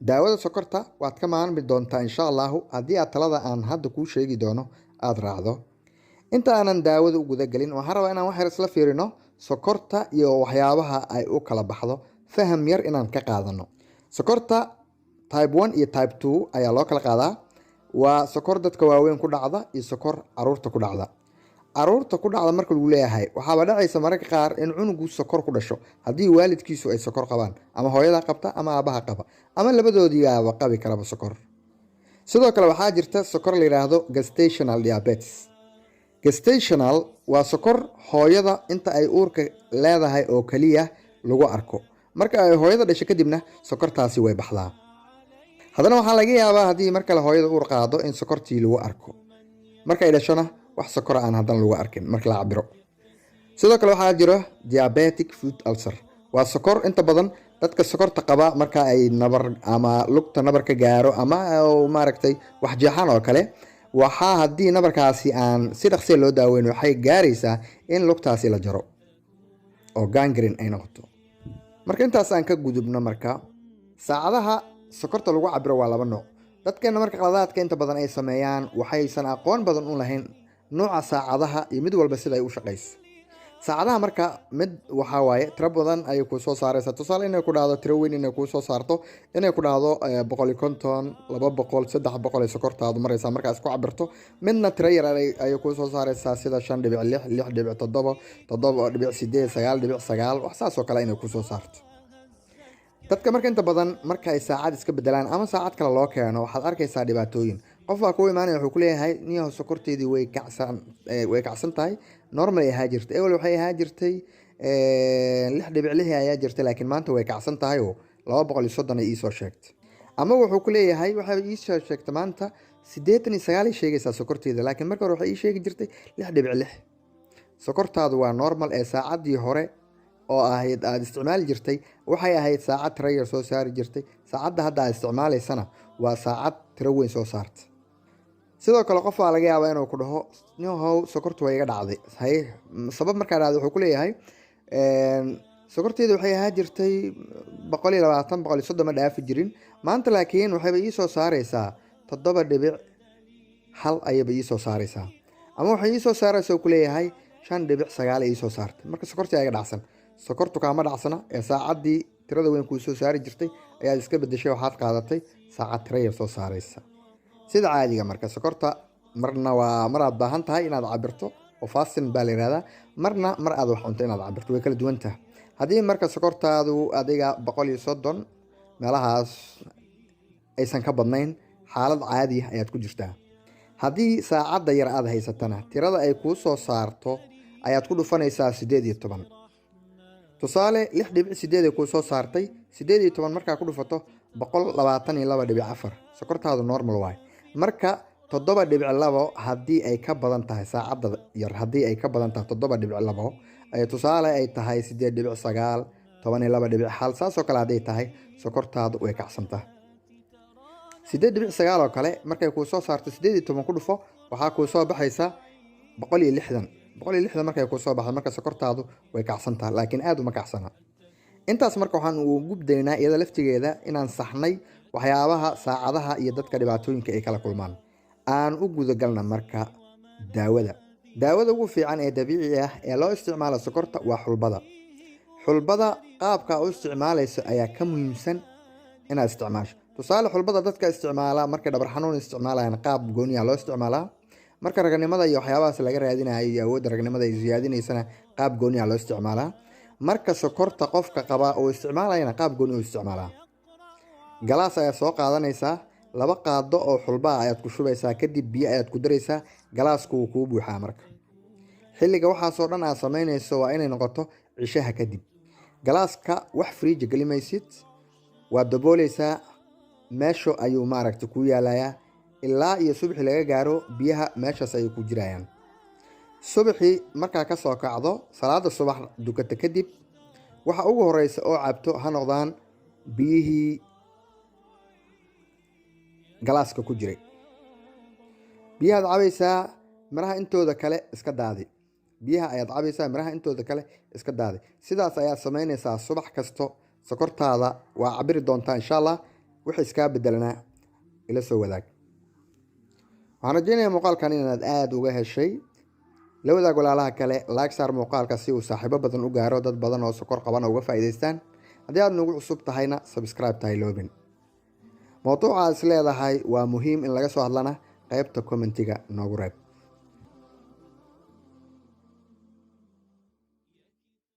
daawada sokorta waad ka maarmi doontaa insha allahu haddii aad talada aan hadda kuu sheegi doono aad raacdo. inta aanan daawada u guda gelin waxaan rabaa inaan wax yar isla fiirino sokorta iyo waxyaabaha ay u kala baxdo, faham yar inaan ka qaadano. sokorta type 1 iyo type 2 ayaa loo kala qaadaa. waa sokor dadka waaweyn ku dhacda iyo sokor caruurta ku dhacda. caruurta ku dhacda marka lagu leeyahay waxaaba dhacaysa mararka qaar in cunugu sokor ku dhasho haddii waalidkiisu ay sokor qabaan, ama hooyada qabta ama aabaha qaba, ama labadoodiibaaba qabi karaba sokor. sidoo kale waxaa jirta sokor la yidhaahdo gestational diabetes. gestational waa sokor hooyada inta ay uurka leedahay oo keliya lagu arko, marka ay hooyada dhasho kadibna sokortaasi way baxdaa. haddana waxaa laga yaabaa haddii mar kale hooyada uur qaado in sokortii lagu arko, markay dhashona wax sokor aan haddana lagu arkin marka la cabiro. sidoo kale waxaa jiro diabetic foot ulcer. waa sokor inta badan dadka sokorta qaba marka ay nabar ama lugta nabar ka gaaro ama maaragtay wax jeexan oo kale, waxaa haddii nabarkaasi aan si dhaqsi loo daaweyn waxay gaaraysaa in lugtaasi la jaro oo gangrene ay noqoto. marka intaas aan ka gudubno, marka saacadaha sokorta lagu cabiro waa laba nooc. dadkeena marka qaladaadka inta badan ay sameeyaan waxaysan aqoon badan u lahayn nooca saacadaha iyo mid walba sida ay u shaqayso. saacadaha marka mid waxaa waaye tiro badan ayay kuu soo saaraysaa. tusaale inay ku dhahdo tiro weyn inay kuu soo saarto, inay ku dhahdo 150, 200, 300 ay sokortaadu maraysaa markaas ku cabirto. midna tiro yar ayay kuu soo saaraysaa sida 5.6, 6.7, 7.8, 9.9 wax saas oo kale inay kuu soo saarto. dadka marka inta badan marka ay saacad iska bedelaan ama saacad kale loo keeno waxaad arkaysaa dhibaatooyin. qof baa kuu imaanaya wuxuu ku leeyahay niyahow sokorteedii way kacsan tahay, normal ay ahaa jirtay, ewel waxay ahaa jirtay 6.6 ayaa jirtay, laakiin maanta way kacsan tahay oo 230 ay iisoo sheegtay. ama wuxuu ku leeyahay waxay iisoo sheegtay maanta 89 ay sheegaysaa sokorteeda, laakiin marka hore waxay ii sheegi jirtay 6.6. sokortaadu waa normal ee saacadii hore oo ahayd aad isticmaali jirtay waxay ahayd saacad tiro yar soo saari jirtay. saacadda hadda aad isticmaalaysana waa saacad tiro weyn soo saarta. sidoo kale qof baa laga yaabaa inuu ku dhaho niyahow sokortu way iga dhacday. sabab markaa dhacday wuxuu ku leeyahay sokorteeda waxay ahaa jirtay 120, 130 ma dhaafi jirin, maanta laakiin waxayba ii soo saaraysaa 7.1 ayayba ii soo saaraysaa. ama waxay ii soo saaraysaa ku leeyahay 5.9 ay ii soo saartay. marka sokortii iga dhacsan. sokortu kaama dhacsana ee saacaddii tirada weyn kuu soo saari jirtay ayaad iska bedeshay, waxaad qaadatay saacad tiro yar soo saaraysa. sida caadiga marka sokorta marna waa mar aad baahan tahay inaad cabirto oo fasting baa la yihahdaa, marna mar aad wax cunto inaad cabirto, way kala duwan tahay. haddii marka sokortaadu adiga 130 meelahaas aysan ka badnayn, xaalad caadi ah ayaad ku jirtaa. haddii saacadda yar aad haysatana tirada ay kuu soo saarto ayaad ku dhufanaysaa 18. tusaale 6.8 ay kuu soo saartay, 18 markaa ku dhufato 122.4 sokortaadu normal waay. marka 7.2 haddii ay ka badan tahay saacadda yar, haddii ay ka badan tahay 7.2 ay tusaale ay tahay 8.9, 12.1 saas oo kale hadday tahay sokortaadu way kacsantaa. 8.9 oo kale markay kuu soo saarto 18 ku dhufo waxaa kuu soo baxaysa 160 markay kuu soo baxdo marka sokortaadu way kacsantaa, laakiin aad uma kacsana. intaas marka waxaan ugu gudbaynaa iyada laftigeeda inaan saxnay waxyaabaha saacadaha iyo dadka dhibaatooyinka ay kala kulmaan. aan u gudagalna marka daawada ugu fiican ee dabiiciga ah ee loo isticmaalo sokorta waa xulbada. xulbada qaabka u isticmaalayso ayaa ka muhiimsan inaad isticmaasho. tusaale xulbada dadka isticmaala markay dhabar xanuun isticmaalayaan qaab gooniya loo isticmaalaa. marka raganimada iyo waxyaabahaas laga raadinayo iyo awoodda raganimada ay siyaadinaysana qaab gooniya loo isticmaalaa. marka sokorta qofka qaba oo isticmaalayana qaab gooni u isticmaalaa. galaas ayaa soo qaadanaysaa, 2 qaado oo xulba ayaad ku shubaysaa, kadib biyo ayaad ku daraysaa, galaasku wuu kuu buuxaa. marka xilliga waxaasoo dhan aad samaynayso waa inay noqoto cishaha kadib. galaaska wax fridge gelimaysid, waad daboolaysaa, meesho ayuu maaragta ku yaalayaa ilaa iyo subaxi laga gaaro biyaha meeshaas ayay ku jirayaan. subaxii markaa ka soo kacdo salaada subax dukata kadib waxa ugu horeysa oo cabto ha noqdaan biyihii galaaska ku jiray. biyahaad cabaysaa, miraha intooda kale iska daadi. sidaas ayaad samaynaysaa subax kasto. sokortaada waa cabiri doontaa insha allah. wixii iskaa bedelana ila soo wadaag. waxaan rajeynayaa muuqaalkan inaad aada uga heshay. la wadaag walaalaha kale, like saar muuqaalka si uu saaxiibo badan u gaaro, dad badan oo sokor qabana uga faa'iidaystaan. haddii aad nagu cusub tahayna subscribe tahay loobin. mowduuca is leedahay waa muhiim in laga soo hadlana qaybta commentiga noogu reeb.